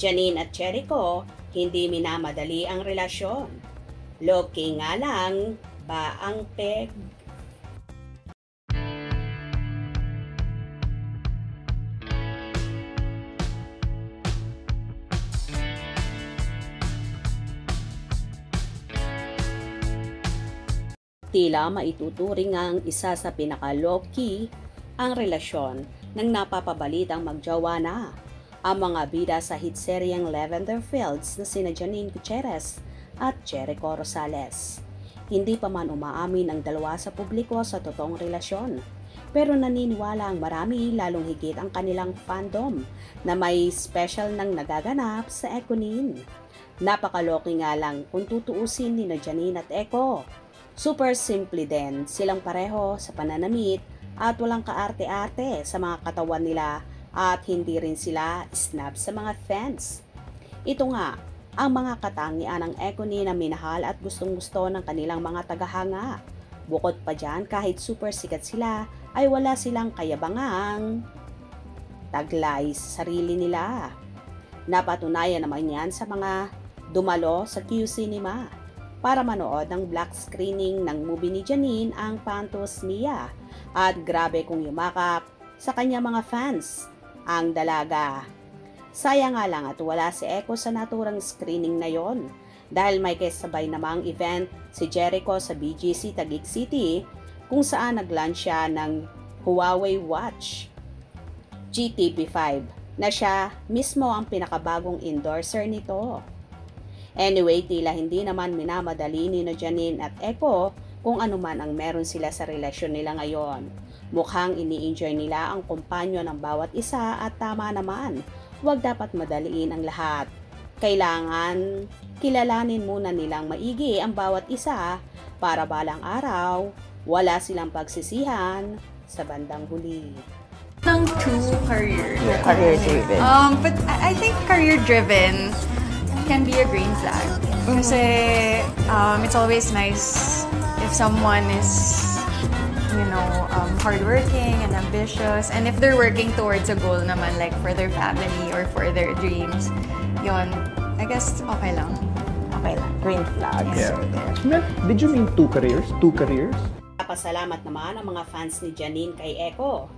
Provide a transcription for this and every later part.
Janine at Jericho, hindi minamadali ang relasyon. Loki nga lang ba ang peg? Tila maituturing ang isa sa pinaka-low-key ang relasyon ng napapabalitang magjowa na ang mga bida sa hit seryeng Lavender Fields na sina Janine Gutierrez at Jericho Rosales. Hindi pa man umaamin ang dalawa sa publiko sa totoong relasyon, pero naniniwala ang marami, lalong higit ang kanilang fandom, na may special nang nagaganap sa Econin. Napakaloki nga lang kung tutuusin ni Janine at Echo. Super simple din silang pareho sa pananamit at walang kaarte-arte sa mga katawan nila at hindi rin sila snob sa mga fans. Ito nga ang mga katangian ng Econin na minahal at gustong-gusto ng kanilang mga tagahanga. Bukod pa dyan, kahit super sikat sila ay wala silang kayabangang taglay sa sarili nila. Napatunayan naman yan sa mga dumalo sa Q Cinema para manood ng black screening ng movie ni Janine, ang Pantos Mia. At grabe kung yumakap sa kanya mga fans ang dalaga. Sayang nga lang at wala si Echo sa naturang screening na yon, dahil may kasabay namang event si Jericho sa BGC Taguig City kung saan nag-launch siya ng Huawei Watch GTP5 na siya mismo ang pinakabagong endorser nito. Anyway, tila hindi naman minamadali ni Janine at Echo kung ano man ang meron sila sa relasyon nila ngayon. Mukhang ini-enjoy nila ang kumpanyo ng bawat isa at tama naman, huwag dapat madaliin ang lahat. Kailangan kilalanin muna nilang maigi ang bawat isa para balang araw, wala silang pagsisihan sa bandang huli. Ng two career. Yeah, career-driven. But I think career-driven can be a green flag. Kasi it's always nice if someone is, hardworking and ambitious, and if they're working towards a goal naman, like for their family or for their dreams, yun, I guess okay lang. Okay lang. Green flags. Yeah. Did you mean two careers? Two careers? Pasalamat naman ang mga fans ni Janine kay Echo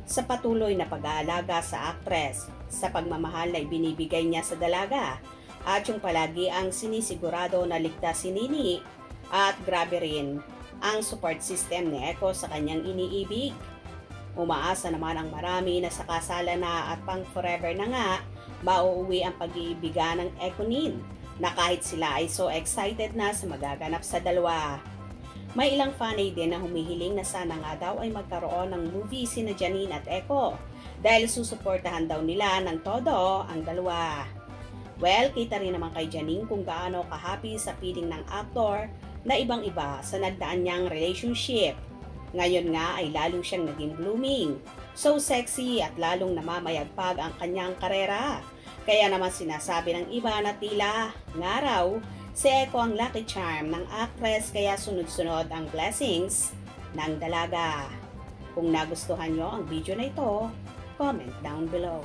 sa patuloy na pag-aalaga sa aktres, sa pagmamahal na ibinibigay niya sa dalaga, at yung palagi ang sinisigurado na ligtas si Nini, at grabe rin ang support system ni Echo sa kanyang iniibig. Umaasa naman ang marami na sa kasalan na at pang forever na nga, mauuwi ang pag-iibigan ng Econin, na kahit sila ay so excited na sa magaganap sa dalawa. May ilang fanay din na humihiling na sana nga daw ay magkaroon ng movie sina Janine at Echo, dahil susuportahan daw nila ng todo ang dalawa. Well, kita rin naman kay Janine kung gaano ka-happy sa piling ng aktor na ibang-iba sa nagdaan niyang relationship. Ngayon nga ay lalong siyang naging blooming. So sexy at lalong namamayagpag ang kanyang karera. Kaya naman sinasabi ng iba na tila nga raw si Echo ang lucky charm ng actress, kaya sunod-sunod ang blessings ng dalaga. Kung nagustuhan nyo ang video na ito, comment down below.